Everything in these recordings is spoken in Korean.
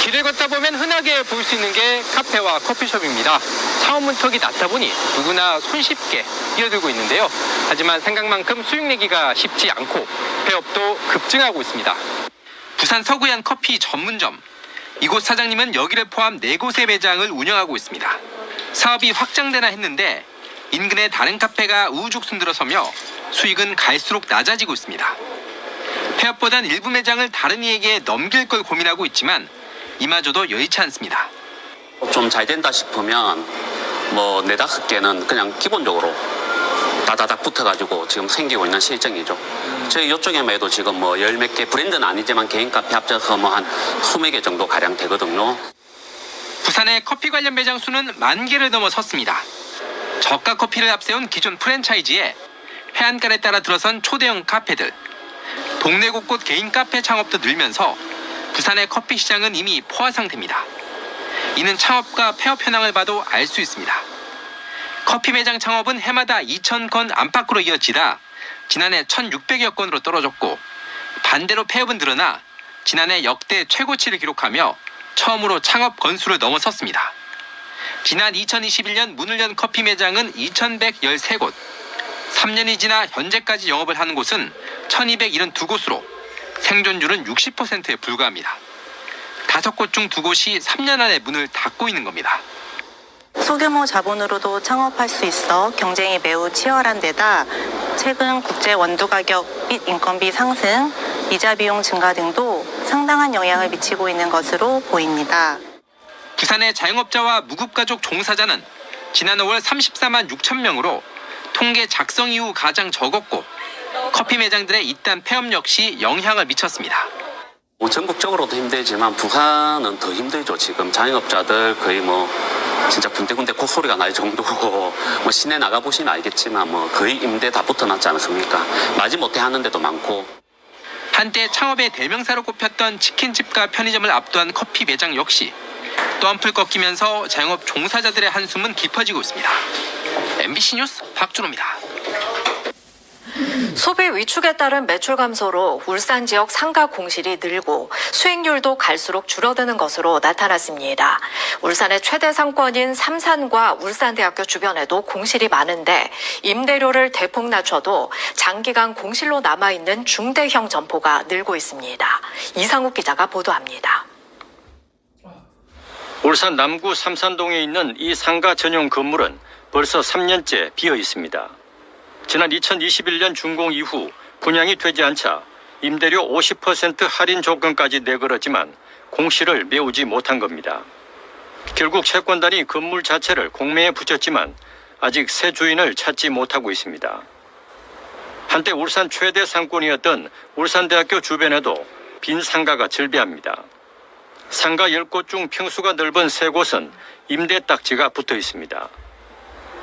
길을 걷다 보면 흔하게 볼 수 있는 게 카페와 커피숍입니다. 창업 문턱이 낮다 보니 누구나 손쉽게 뛰어들고 있는데요. 하지만 생각만큼 수익 내기가 쉽지 않고 폐업도 급증하고 있습니다. 부산 서구의 한 커피 전문점. 이곳 사장님은 여기를 포함 4곳의 매장을 운영하고 있습니다. 사업이 확장되나 했는데 인근의 다른 카페가 우후죽순 들어서며 수익은 갈수록 낮아지고 있습니다. 폐업보단 일부 매장을 다른 이에게 넘길 걸 고민하고 있지만 이마저도 여의치 않습니다. 좀 잘 된다 싶으면 뭐 4-5개는 그냥 기본적으로 다다닥 붙어가지고 지금 생기고 있는 실정이죠. 저희 이쪽에만 해도 지금 뭐 10몇 개, 브랜드는 아니지만 개인 카페 합쳐서 뭐 한 20개 정도 가량 되거든요. 부산의 커피 관련 매장 수는 10,000개를 넘어섰습니다. 저가 커피를 앞세운 기존 프랜차이즈에 해안가에 따라 들어선 초대형 카페들, 동네 곳곳 개인 카페 창업도 늘면서 부산의 커피 시장은 이미 포화 상태입니다. 이는 창업과 폐업 현황을 봐도 알 수 있습니다. 커피 매장 창업은 해마다 2,000건 안팎으로 이어지다 지난해 1,600여 건으로 떨어졌고, 반대로 폐업은 늘어나 지난해 역대 최고치를 기록하며 처음으로 창업 건수를 넘어섰습니다. 지난 2021년 문을 연 커피 매장은 2,113곳, 3년이 지나 현재까지 영업을 하는 곳은 1,272곳으로 생존율은 60%에 불과합니다. 5곳 중 2곳이 3년 안에 문을 닫고 있는 겁니다. 소규모 자본으로도 창업할 수 있어 경쟁이 매우 치열한 데다 최근 국제 원두 가격 및 인건비 상승, 이자 비용 증가 등도 상당한 영향을 미치고 있는 것으로 보입니다. 부산의 자영업자와 무급가족 종사자는 지난 5월 34만 6천 명으로 통계 작성 이후 가장 적었고, 커피 매장들의 잇단 폐업 역시 영향을 미쳤습니다. 뭐 전국적으로도 힘들지만 부산은 더 힘들죠. 지금 자영업자들 거의 뭐 진짜 군데군데 콧소리가 날 정도고 뭐 시내 나가보시면 알겠지만 뭐 거의 임대 다 붙어놨지 않습니까? 마지못해 하는 데도 많고. 한때 창업의 대명사로 꼽혔던 치킨집과 편의점을 압도한 커피 매장 역시 또 한풀 꺾이면서 자영업 종사자들의 한숨은 깊어지고 있습니다. MBC 뉴스 박준호입니다. 소비 위축에 따른 매출 감소로 울산 지역 상가 공실이 늘고 수익률도 갈수록 줄어드는 것으로 나타났습니다. 울산의 최대 상권인 삼산과 울산대학교 주변에도 공실이 많은데 임대료를 대폭 낮춰도 장기간 공실로 남아있는 중대형 점포가 늘고 있습니다. 이상욱 기자가 보도합니다. 울산 남구 삼산동에 있는 이 상가 전용 건물은 벌써 3년째 비어 있습니다. 지난 2021년 준공 이후 분양이 되지 않자 임대료 50% 할인 조건까지 내걸었지만 공실을 메우지 못한 겁니다. 결국 채권단이 건물 자체를 공매에 붙였지만 아직 새 주인을 찾지 못하고 있습니다. 한때 울산 최대 상권이었던 울산대학교 주변에도 빈 상가가 즐비합니다. 상가 10곳 중 평수가 넓은 3곳은 임대 딱지가 붙어 있습니다.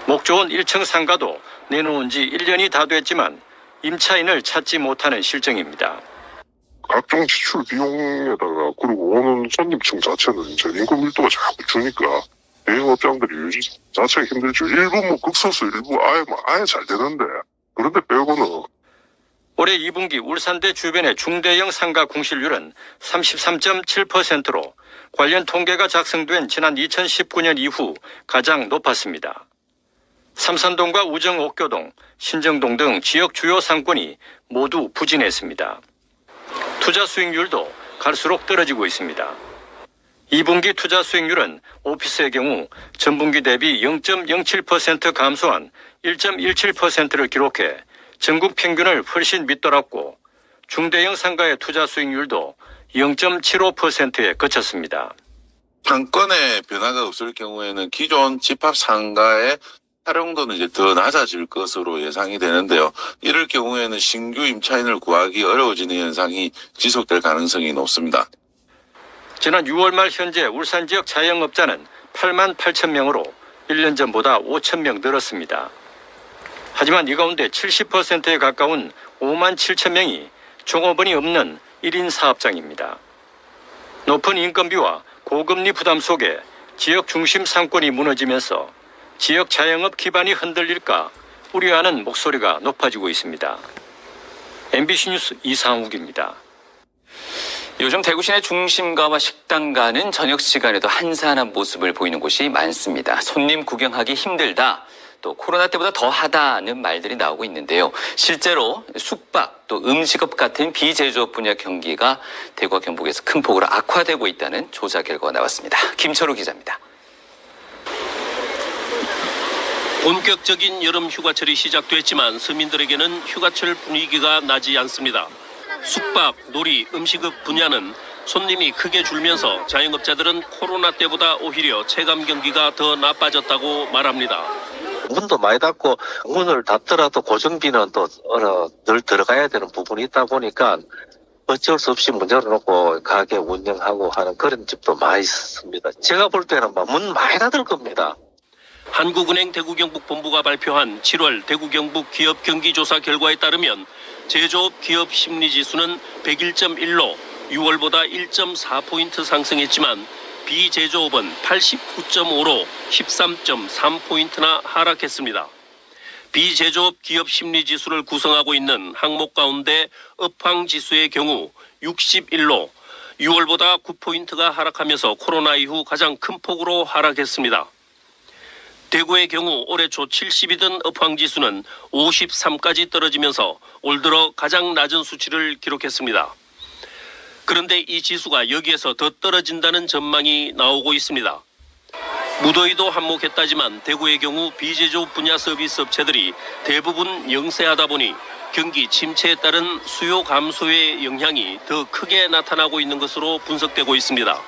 목 좋은 1층 상가도 내놓은 지 1년이 다 됐지만 임차인을 찾지 못하는 실정입니다. 각종 지출 비용에다가 그리고 오는 손님층 자체는 이제 인구 밀도가 자꾸 주니까 대형업장들이 유지 자체가 힘들죠. 일부 뭐 극소수 일부 아예 잘 되는데 그런데 빼고는. 올해 2분기 울산대 주변의 중대형 상가 공실률은 33.7%로 관련 통계가 작성된 지난 2019년 이후 가장 높았습니다. 삼산동과 우정 옥교동, 신정동 등 지역 주요 상권이 모두 부진했습니다. 투자 수익률도 갈수록 떨어지고 있습니다. 2분기 투자 수익률은 오피스의 경우 전분기 대비 0.07% 감소한 1.17%를 기록해 전국 평균을 훨씬 밑돌았고, 중대형 상가의 투자 수익률도 0.75%에 그쳤습니다. 상권의 변화가 없을 경우에는 기존 집합 상가의 활용도는 이제 더 낮아질 것으로 예상이 되는데요. 이럴 경우에는 신규 임차인을 구하기 어려워지는 현상이 지속될 가능성이 높습니다. 지난 6월 말 현재 울산 지역 자영업자는 8만 8천 명으로 1년 전보다 5천 명 늘었습니다. 하지만 이 가운데 70%에 가까운 5만 7천 명이 종업원이 없는 1인 사업장입니다. 높은 인건비와 고금리 부담 속에 지역 중심 상권이 무너지면서 지역 자영업 기반이 흔들릴까 우려하는 목소리가 높아지고 있습니다. MBC 뉴스 이상욱입니다. 요즘 대구 시내 중심가와 식당가는 저녁 시간에도 한산한 모습을 보이는 곳이 많습니다. 손님 구경하기 힘들다, 또 코로나 때보다 더하다는 말들이 나오고 있는데요. 실제로 숙박, 또 음식업 같은 비제조업 분야 경기가 대구와 경북에서 큰 폭으로 악화되고 있다는 조사 결과가 나왔습니다. 김철우 기자입니다. 본격적인 여름 휴가철이 시작됐지만 서민들에게는 휴가철 분위기가 나지 않습니다. 숙박, 놀이, 음식업 분야는 손님이 크게 줄면서 자영업자들은 코로나 때보다 오히려 체감 경기가 더 나빠졌다고 말합니다. 문도 많이 닫고 문을 닫더라도 고정비는 또 늘 들어가야 되는 부분이 있다 보니까 어쩔 수 없이 문 열어놓고 가게 운영하고 하는 그런 집도 많이 있습니다. 제가 볼 때는 문 많이 닫을 겁니다. 한국은행 대구경북본부가 발표한 7월 대구경북 기업 경기조사 결과에 따르면 제조업 기업 심리지수는 101.1로 6월보다 1.4포인트 상승했지만 비제조업은 89.5로 13.3포인트나 하락했습니다. 비제조업 기업 심리지수를 구성하고 있는 항목 가운데 업황지수의 경우 61로 6월보다 9포인트가 하락하면서 코로나 이후 가장 큰 폭으로 하락했습니다. 대구의 경우 올해 초 70이던 업황지수는 53까지 떨어지면서 올 들어 가장 낮은 수치를 기록했습니다. 그런데 이 지수가 여기에서 더 떨어진다는 전망이 나오고 있습니다. 무더위도 한몫했다지만 대구의 경우 비제조업 분야 서비스 업체들이 대부분 영세하다 보니 경기 침체에 따른 수요 감소의 영향이 더 크게 나타나고 있는 것으로 분석되고 있습니다.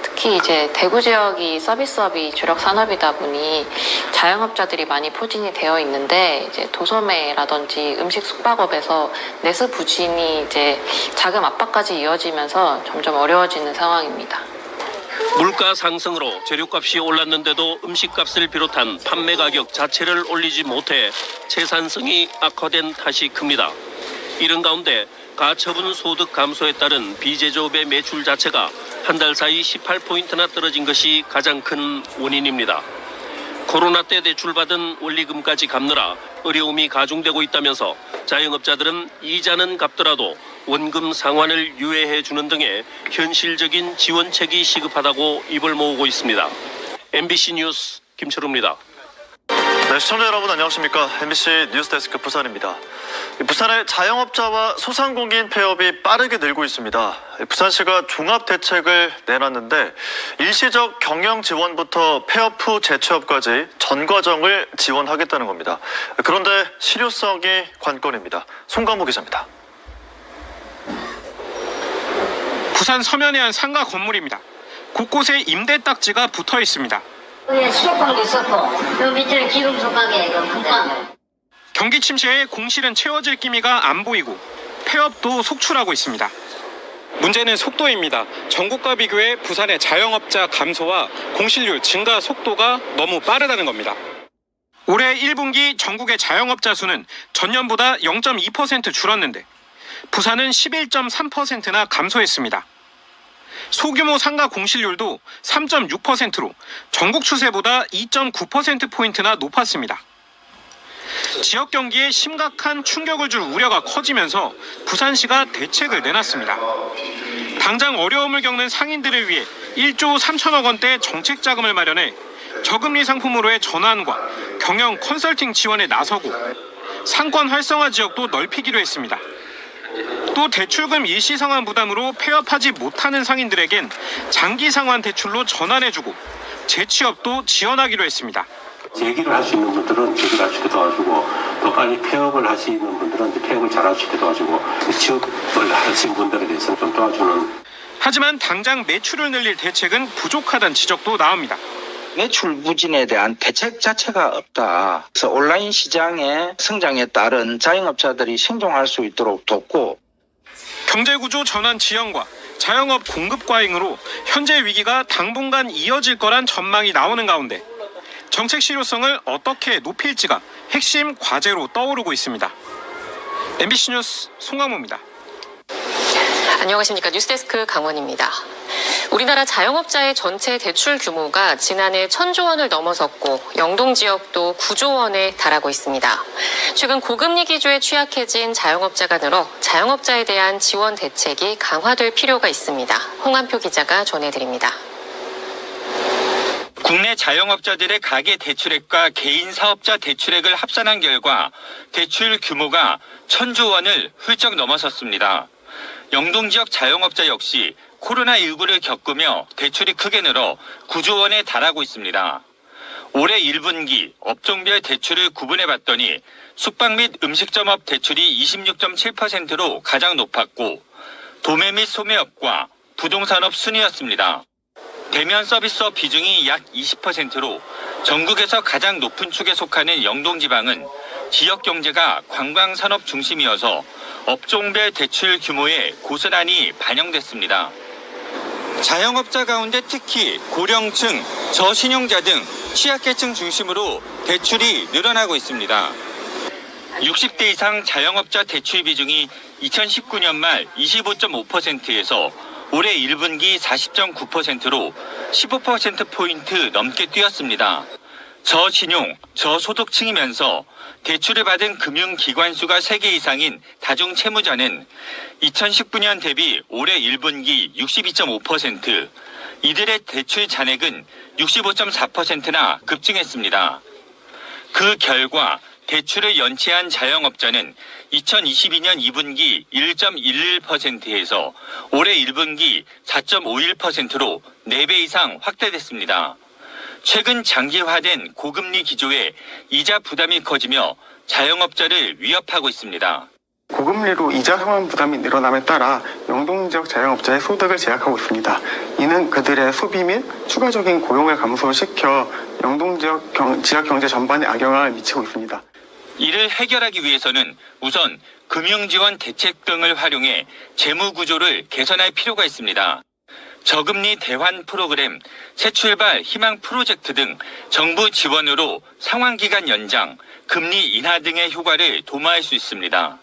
특히 이제 대구 지역이 서비스업이 주력 산업이다 보니 자영업자들이 많이 포진이 되어 있는데 이제 도소매라든지 음식 숙박업에서 내수 부진이 이제 자금 압박까지 이어지면서 점점 어려워지는 상황입니다. 물가 상승으로 재료값이 올랐는데도 음식값을 비롯한 판매 가격 자체를 올리지 못해 생산성이 악화된 탓이 큽니다. 이런 가운데 가처분 소득 감소에 따른 비제조업의 매출 자체가 한 달 사이 18포인트나 떨어진 것이 가장 큰 원인입니다. 코로나 때 대출받은 원리금까지 갚느라 어려움이 가중되고 있다면서 자영업자들은 이자는 갚더라도 원금 상환을 유예해 주는 등의 현실적인 지원책이 시급하다고 입을 모으고 있습니다. MBC 뉴스 김철우입니다. 네, 시청자 여러분 안녕하십니까. MBC 뉴스데스크 부산입니다. 부산의 자영업자와 소상공인 폐업이 빠르게 늘고 있습니다. 부산시가 종합대책을 내놨는데 일시적 경영 지원부터 폐업 후 재취업까지 전 과정을 지원하겠다는 겁니다. 그런데 실효성이 관건입니다. 송강무 기자입니다. 부산 서면의 한 상가 건물입니다. 곳곳에 임대 딱지가 붙어 있습니다. 위에 수도방도 있었고 요 밑에는 기금속 가게 금방. 경기 침체에 공실은 채워질 기미가 안 보이고 폐업도 속출하고 있습니다. 문제는 속도입니다. 전국과 비교해 부산의 자영업자 감소와 공실률 증가 속도가 너무 빠르다는 겁니다. 올해 1분기 전국의 자영업자 수는 전년보다 0.2% 줄었는데 부산은 11.3%나 감소했습니다. 소규모 상가 공실률도 3.6%로 전국 추세보다 2.9%포인트나 높았습니다. 지역 경기에 심각한 충격을 줄 우려가 커지면서 부산시가 대책을 내놨습니다. 당장 어려움을 겪는 상인들을 위해 1조 3천억 원대 정책 자금을 마련해 저금리 상품으로의 전환과 경영 컨설팅 지원에 나서고 상권 활성화 지역도 넓히기로 했습니다. 또 대출금 일시 상환 부담으로 폐업하지 못하는 상인들에겐 장기 상환 대출로 전환해주고 재취업도 지원하기로 했습니다. 재기를 할 수 있는 분들은 재기를 할 수 있게 도와주고 또 빨리 폐업을 할 수 있는 분들은 폐업을 잘 할 수 있게 도와주고 취업을 하신 분들에 대해서는 좀 도와주는. 하지만 당장 매출을 늘릴 대책은 부족하다는 지적도 나옵니다. 매출 부진에 대한 대책 자체가 없다. 그래서 온라인 시장의 성장에 따른 자영업자들이 생존할 수 있도록 돕고 경제구조 전환 지연과 자영업 공급 과잉으로 현재 위기가 당분간 이어질 거란 전망이 나오는 가운데 정책 실효성을 어떻게 높일지가 핵심 과제로 떠오르고 있습니다. MBC 뉴스 송강모입니다. 안녕하십니까. 뉴스데스크 강원입니다. 우리나라 자영업자의 전체 대출 규모가 지난해 1,000조 원을 넘어섰고 영동 지역도 9조 원에 달하고 있습니다. 최근 고금리 기조에 취약해진 자영업자가 늘어 자영업자에 대한 지원 대책이 강화될 필요가 있습니다. 홍한표 기자가 전해드립니다. 국내 자영업자들의 가계 대출액과 개인 사업자 대출액을 합산한 결과 대출 규모가 1,000조 원을 훌쩍 넘어섰습니다. 영동 지역 자영업자 역시 코로나19를 겪으며 대출이 크게 늘어 9조 원에 달하고 있습니다. 올해 1분기 업종별 대출을 구분해 봤더니 숙박 및 음식점업 대출이 26.7%로 가장 높았고 도매 및 소매업과 부동산업 순이었습니다. 대면 서비스업 비중이 약 20%로 전국에서 가장 높은 축에 속하는 영동지방은 지역 경제가 관광산업 중심이어서 업종별 대출 규모에 고스란히 반영됐습니다. 자영업자 가운데 특히 고령층, 저신용자 등 취약계층 중심으로 대출이 늘어나고 있습니다. 60대 이상 자영업자 대출 비중이 2019년 말 25.5%에서 올해 1분기 40.9%로 15%포인트 넘게 뛰었습니다. 저신용, 저소득층이면서 대출을 받은 금융기관 수가 3개 이상인 다중채무자는 2019년 대비 올해 1분기 62.5%, 이들의 대출 잔액은 65.4%나 급증했습니다. 그 결과 대출을 연체한 자영업자는 2022년 2분기 1.11%에서 올해 1분기 4.51%로 4배 이상 확대됐습니다. 최근 장기화된 고금리 기조에 이자 부담이 커지며 자영업자를 위협하고 있습니다. 고금리로 이자 상환 부담이 늘어남에 따라 영동 지역 자영업자의 소득을 제약하고 있습니다. 이는 그들의 소비 및 추가적인 고용을 감소시켜 영동 지역 경제 전반에 악영향을 미치고 있습니다. 이를 해결하기 위해서는 우선 금융지원 대책 등을 활용해 재무 구조를 개선할 필요가 있습니다. 저금리 대환 프로그램, 새출발 희망 프로젝트 등 정부 지원으로 상환기간 연장, 금리 인하 등의 효과를 도모할 수 있습니다.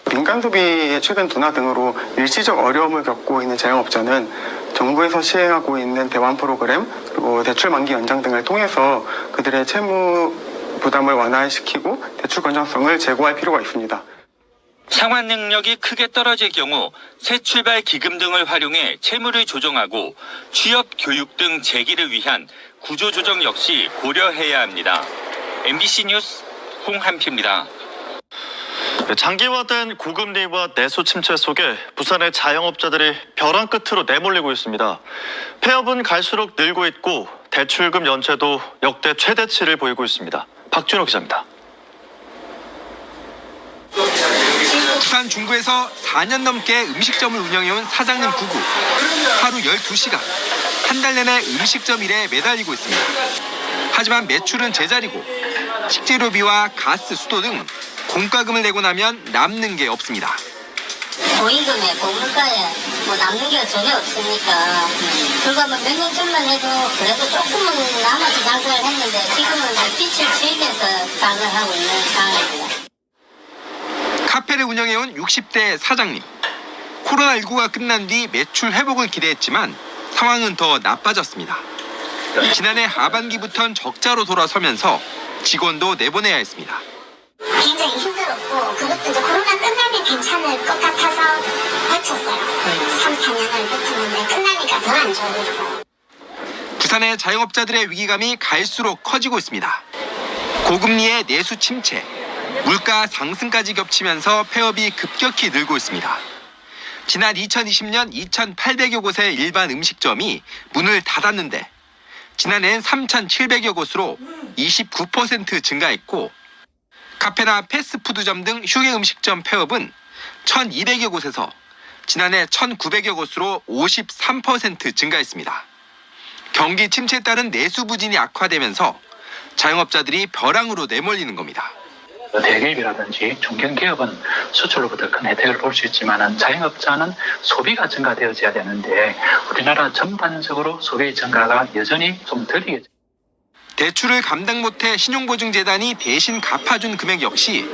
민간 소비의 최근 둔화 등으로 일시적 어려움을 겪고 있는 자영업자는 정부에서 시행하고 있는 대환 프로그램 그리고 대출 만기 연장 등을 통해서 그들의 채무 부담을 완화시키고 대출 건전성을 제고할 필요가 있습니다. 상환 능력이 크게 떨어질 경우 새출발 기금 등을 활용해 채무를 조정하고 취업, 교육 등 재기를 위한 구조조정 역시 고려해야 합니다. MBC 뉴스 홍한표입니다. 장기화된 고금리와 내수 침체 속에 부산의 자영업자들이 벼랑 끝으로 내몰리고 있습니다. 폐업은 갈수록 늘고 있고 대출금 연체도 역대 최대치를 보이고 있습니다. 박준호 기자입니다. 부산 중구에서 4년 넘게 음식점을 운영해온 사장님 부부. 하루 12시간, 한 달 내내 음식점 일에 매달리고 있습니다. 하지만 매출은 제자리고 식재료비와 가스, 수도 등 공과금을 내고 나면 남는 게 없습니다. 고임금에 고물가에 남는 게 전혀 없으니까 불과 몇 년 전만 해도 그래도 조금은 남아서 장사를 했는데 지금은 빛을 지으면서 장사를 하고 있는 상황입니다. 카페를 운영해온 60대 사장님. 코로나19가 끝난 뒤 매출 회복을 기대했지만 상황은 더 나빠졌습니다. 지난해 하반기부터는 적자로 돌아서면서 직원도 내보내야 했습니다. 굉장히 힘들었고 그것도 이제 코로나 끝나면 괜찮을 것 같아서 버텼어요. 3, 4년을 버텼는데 끝나니까 더 안 좋아졌어요. 부산의 자영업자들의 위기감이 갈수록 커지고 있습니다. 고금리의 내수 침체, 물가 상승까지 겹치면서 폐업이 급격히 늘고 있습니다. 지난 2020년 2,800여 곳의 일반 음식점이 문을 닫았는데 지난해엔 3,700여 곳으로 29% 증가했고 카페나 패스트푸드점 등 휴게 음식점 폐업은 1,200여 곳에서 지난해 1,900여 곳으로 53% 증가했습니다. 경기 침체에 따른 내수 부진이 악화되면서 자영업자들이 벼랑으로 내몰리는 겁니다. 대기업이라든지 중견기업은 수출로부터 큰 혜택을 볼 수 있지만 자영업자는 소비가 증가되어져야 되는데 우리나라 전반적으로 소비 증가가 여전히 좀 덜이겠죠. 대출을 감당 못해 신용보증재단이 대신 갚아준 금액 역시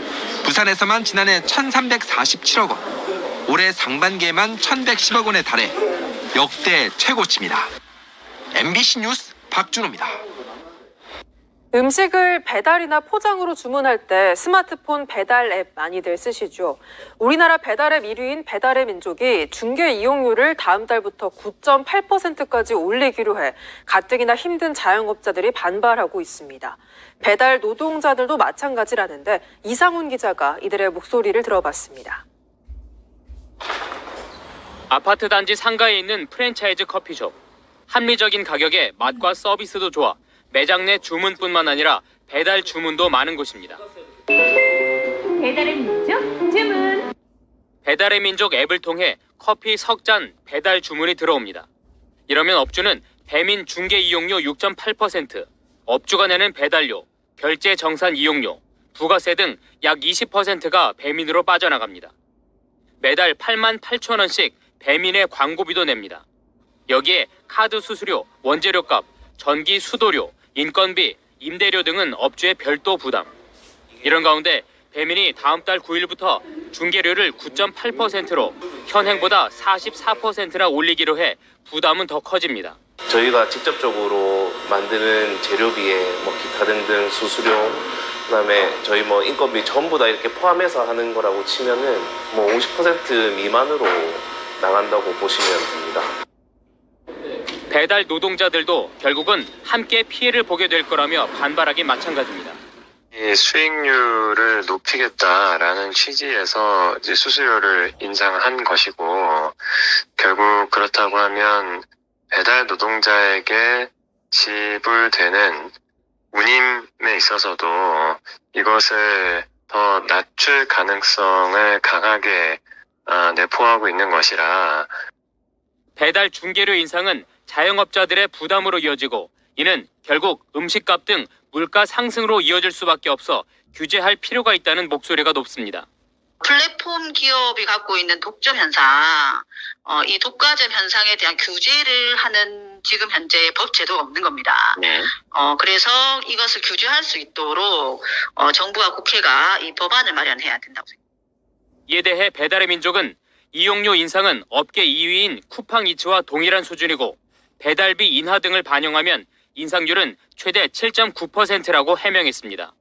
부산에서만 지난해 1,347억 원, 올해 상반기에만 1,110억 원에 달해 역대 최고치입니다. MBC 뉴스 박준호입니다. 음식을 배달이나 포장으로 주문할 때 스마트폰 배달 앱 많이들 쓰시죠. 우리나라 배달앱 1위인 배달의 민족이 중개 이용료를 다음 달부터 9.8%까지 올리기로 해 가뜩이나 힘든 자영업자들이 반발하고 있습니다. 배달 노동자들도 마찬가지라는데 이상훈 기자가 이들의 목소리를 들어봤습니다. 아파트 단지 상가에 있는 프랜차이즈 커피숍. 합리적인 가격에 맛과 서비스도 좋아 매장 내 주문뿐만 아니라 배달 주문도 많은 곳입니다. 배달의 민족 주문. 배달의 민족 앱을 통해 커피 석 잔 배달 주문이 들어옵니다. 이러면 업주는 배민 중개 이용료 6.8%, 업주가 내는 배달료, 결제 정산 이용료, 부가세 등 약 20%가 배민으로 빠져나갑니다. 매달 88,000원씩 배민의 광고비도 냅니다. 여기에 카드 수수료, 원재료값, 전기 수도료, 인건비, 임대료 등은 업주의 별도 부담. 이런 가운데 배민이 다음 달 9일부터 중개료를 9.8%로 현행보다 44%나 올리기로 해 부담은 더 커집니다. 저희가 직접적으로 만드는 재료비에 기타 등등 수수료, 그다음에 저희 인건비 전부 다 이렇게 포함해서 하는 거라고 치면은 50% 미만으로 나간다고 보시면 됩니다. 배달 노동자들도 결국은 함께 피해를 보게 될 거라며 반발하기 마찬가지입니다. 수익률을 높이겠다라는 취지에서 이제 수수료를 인상한 것이고, 결국 그렇다고 하면 배달 노동자에게 지불되는 운임에 있어서도 이것을 더 낮출 가능성을 강하게 내포하고 있는 것이라. 배달 중개료 인상은 자영업자들의 부담으로 이어지고 이는 결국 음식값 등 물가 상승으로 이어질 수밖에 없어 규제할 필요가 있다는 목소리가 높습니다. 플랫폼 기업이 갖고 있는 독점 현상, 이 독과점 현상에 대한 규제를 하는 지금 현재 법 제도가 없는 겁니다. 그래서 이것을 규제할 수 있도록 정부와 국회가 이 법안을 마련해야 된다고 생각합니다. 이에 대해 배달의 민족은 이용료 인상은 업계 2위인 쿠팡이츠와 동일한 수준이고 배달비 인하 등을 반영하면 인상률은 최대 7.9%라고 해명했습니다.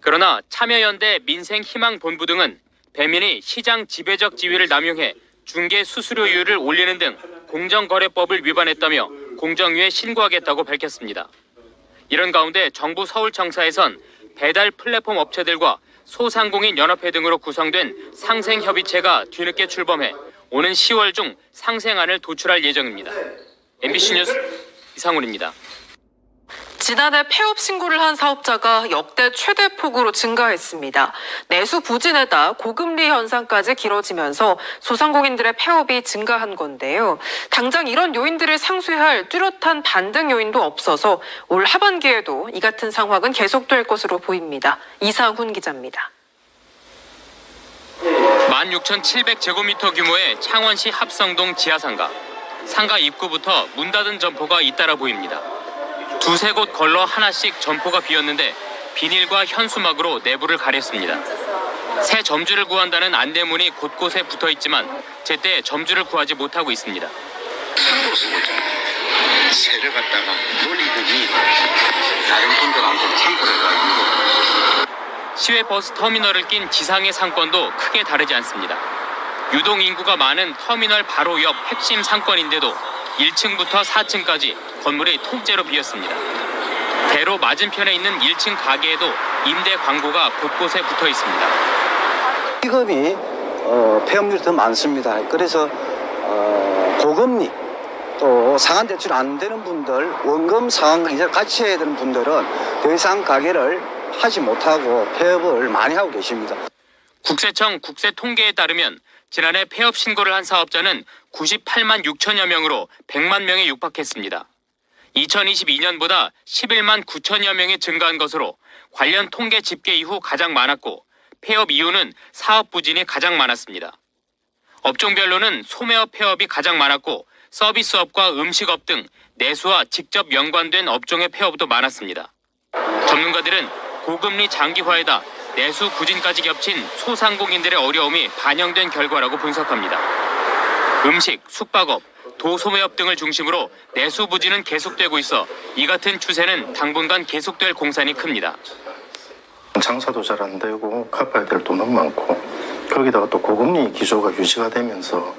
그러나 참여연대 민생희망본부 등은 배민이 시장 지배적 지위를 남용해 중개 수수료율을 올리는 등 공정거래법을 위반했다며 공정위에 신고하겠다고 밝혔습니다. 이런 가운데 정부 서울청사에선 배달 플랫폼 업체들과 소상공인 연합회 등으로 구성된 상생협의체가 뒤늦게 출범해 오는 10월 중 상생안을 도출할 예정입니다. MBC 뉴스 이상훈입니다. 지난해 폐업 신고를 한 사업자가 역대 최대 폭으로 증가했습니다. 내수 부진에다 고금리 현상까지 길어지면서 소상공인들의 폐업이 증가한 건데요. 당장 이런 요인들을 상쇄할 뚜렷한 반등 요인도 없어서 올 하반기에도 이 같은 상황은 계속될 것으로 보입니다. 이상훈 기자입니다. 16,700제곱미터 규모의 창원시 합성동 지하상가. 상가 입구부터 문 닫은 점포가 잇따라 보입니다. 두세 곳 걸러 하나씩 점포가 비었는데 비닐과 현수막으로 내부를 가렸습니다. 새 점주를 구한다는 안내문이 곳곳에 붙어 있지만 제때 점주를 구하지 못하고 있습니다. 새를 갖다가 놀리더니 다른 분들한테 참고를 해가지고. 시외버스 터미널을 낀 지상의 상권도 크게 다르지 않습니다. 유동 인구가 많은 터미널 바로 옆 핵심 상권인데도 1층부터 4층까지 건물이 통째로 비었습니다. 대로 맞은편에 있는 1층 가게에도 임대 광고가 곳곳에 붙어 있습니다. 직업이 폐업률이 더 많습니다. 그래서 고금리 또 상환 대출 안 되는 분들, 원금 상환 이제 같이 해야 되는 분들은 더 이상 가게를 하지 못하고 폐업을 많이 하고 계십니다. 국세청 국세통계에 따르면 지난해 폐업 신고를 한 사업자는 98만 6천여 명으로 100만 명에 육박했습니다. 2022년보다 11만 9천여 명이 증가한 것으로 관련 통계 집계 이후 가장 많았고 폐업 이유는 사업 부진이 가장 많았습니다. 업종별로는 소매업 폐업이 가장 많았고 서비스업과 음식업 등 내수와 직접 연관된 업종의 폐업도 많았습니다. 전문가들은 고금리 장기화에다 내수 부진까지 겹친 소상공인들의 어려움이 반영된 결과라고 분석합니다. 음식, 숙박업, 도소매업 등을 중심으로 내수 부진은 계속되고 있어 이 같은 추세는 당분간 계속될 공산이 큽니다. 장사도 잘 안 되고 갚아야 될 돈은 많고 거기다가 또 고금리 기조가 유지가 되면서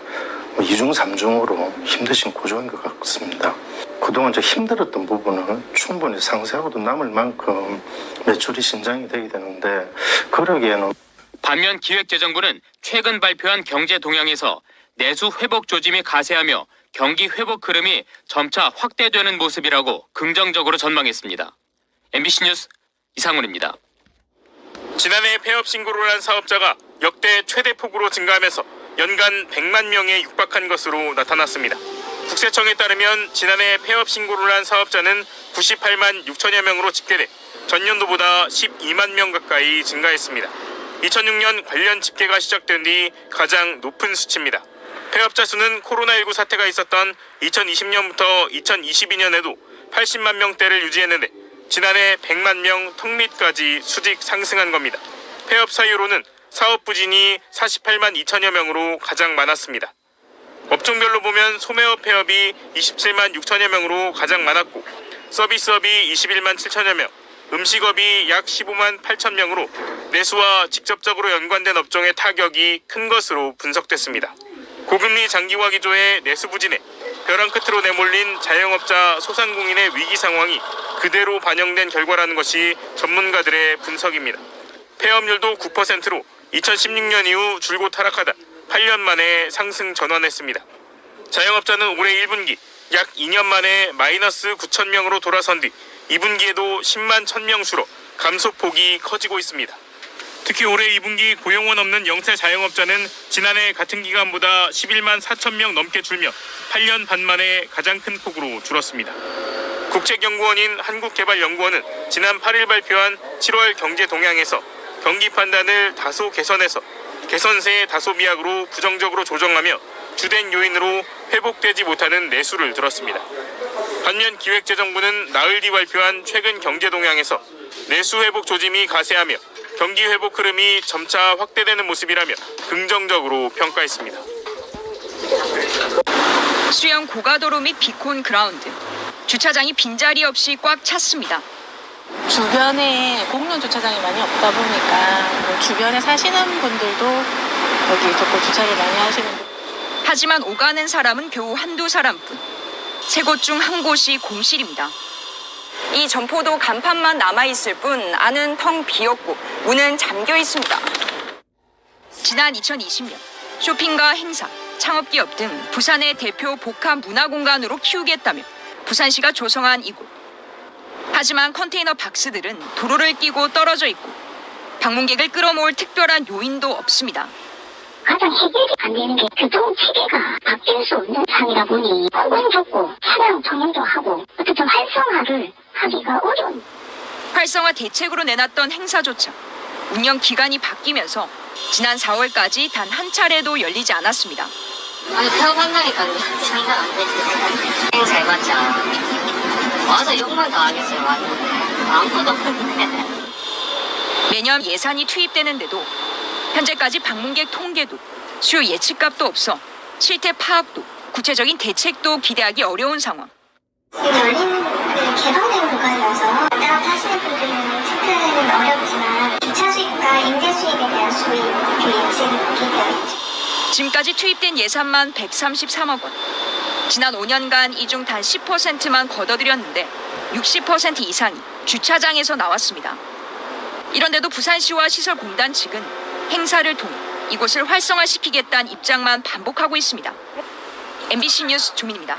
이중 삼중으로 힘드신 구조인 것 같습니다. 그동안 힘들었던 부분을 충분히 상쇄하고도 남을 만큼 매출이 신장이 되게 되는데 그러기에는 반면 기획재정부는 최근 발표한 경제 동향에서 내수 회복 조짐이 가세하며 경기 회복 흐름이 점차 확대되는 모습이라고 긍정적으로 전망했습니다. MBC 뉴스 이상훈입니다. 지난해 폐업 신고를 한 사업자가 역대 최대 폭으로 증가하면서 연간 100만 명에 육박한 것으로 나타났습니다. 국세청에 따르면 지난해 폐업 신고를 한 사업자는 98만 6천여 명으로 집계돼 전년도보다 12만 명 가까이 증가했습니다. 2006년 관련 집계가 시작된 뒤 가장 높은 수치입니다. 폐업자 수는 코로나19 사태가 있었던 2020년부터 2022년에도 80만 명대를 유지했는데 지난해 100만 명 턱밑까지 수직 상승한 겁니다. 폐업 사유로는 사업 부진이 48만 2천여 명으로 가장 많았습니다. 업종별로 보면 소매업 폐업이 27만 6천여 명으로 가장 많았고 서비스업이 21만 7천여 명, 음식업이 약 15만 8천 명으로 내수와 직접적으로 연관된 업종의 타격이 큰 것으로 분석됐습니다. 고금리 장기화 기조의 내수 부진에 벼랑 끝으로 내몰린 자영업자 소상공인의 위기 상황이 그대로 반영된 결과라는 것이 전문가들의 분석입니다. 폐업률도 9%로 2016년 이후 줄곧 하락하다 8년 만에 상승 전환했습니다. 자영업자는 올해 1분기 약 2년 만에 마이너스 9천 명으로 돌아선 뒤 2분기에도 10만 1,000명 수로 감소폭이 커지고 있습니다. 특히 올해 2분기 고용원 없는 영세 자영업자는 지난해 같은 기간보다 11만 4천 명 넘게 줄며 8년 반 만에 가장 큰 폭으로 줄었습니다. 국책연구원인 한국개발연구원은 지난 8일 발표한 7월 경제 동향에서 경기 판단을 다소 개선해서 개선세 다소 미약으로 부정적으로 조정하며 주된 요인으로 회복되지 못하는 내수를 들었습니다. 반면 기획재정부는 나흘 뒤 발표한 최근 경제 동향에서 내수 회복 조짐이 가세하며 경기 회복 흐름이 점차 확대되는 모습이라며 긍정적으로 평가했습니다. 수영 고가도로 및 비콘 그라운드. 주차장이 빈자리 없이 꽉 찼습니다. 주변에 공론 주차장이 많이 없다 보니까 주변에 사시는 분들도 여기 조금 주차를 많이 하시는데 하지만 오가는 사람은 겨우 한두 사람뿐. 세 곳 중 한 곳이 공실입니다. 이 점포도 간판만 남아있을 뿐 안은 텅 비었고 문은 잠겨 있습니다. 지난 2020년 쇼핑과 행사, 창업기업 등 부산의 대표 복합 문화공간으로 키우겠다며 부산시가 조성한 이곳. 하지만 컨테이너 박스들은 도로를 끼고 떨어져 있고 방문객을 끌어모을 특별한 요인도 없습니다. 가장 해결이 안 되는 게 교통 체계가 바뀔 수 없는 상이다 보니 폭은 좁고 차량 통행도 하고 어쨌든 활성화를 하기가 어려운. 활성화 대책으로 내놨던 행사조차 운영 기간이 바뀌면서 지난 4월까지 단 한 차례도 열리지 않았습니다. 아니 폐업한다니까 상상 안 되지. 행사 해봤자 와서 욕만 더 하겠어요. 왔는데 아무것도 없는데. 매년 예산이 투입되는데도 현재까지 방문객 통계도 수요 예측값도 없어 실태 파악도 구체적인 대책도 기대하기 어려운 상황. 열린 개방된 공간이어서 왔다 갔다 하시는 분들은 체크는 어렵지만 주차 수입과 임대 수입에 대한 수입 그 예측을 기대하고 있죠. 지금까지 투입된 예산만 133억 원. 지난 5년간 이 중 단 10%만 걷어들였는데 60% 이상이 주차장에서 나왔습니다. 이런데도 부산시와 시설공단 측은 행사를 통해 이곳을 활성화시키겠다는 입장만 반복하고 있습니다. MBC 뉴스 조민입니다.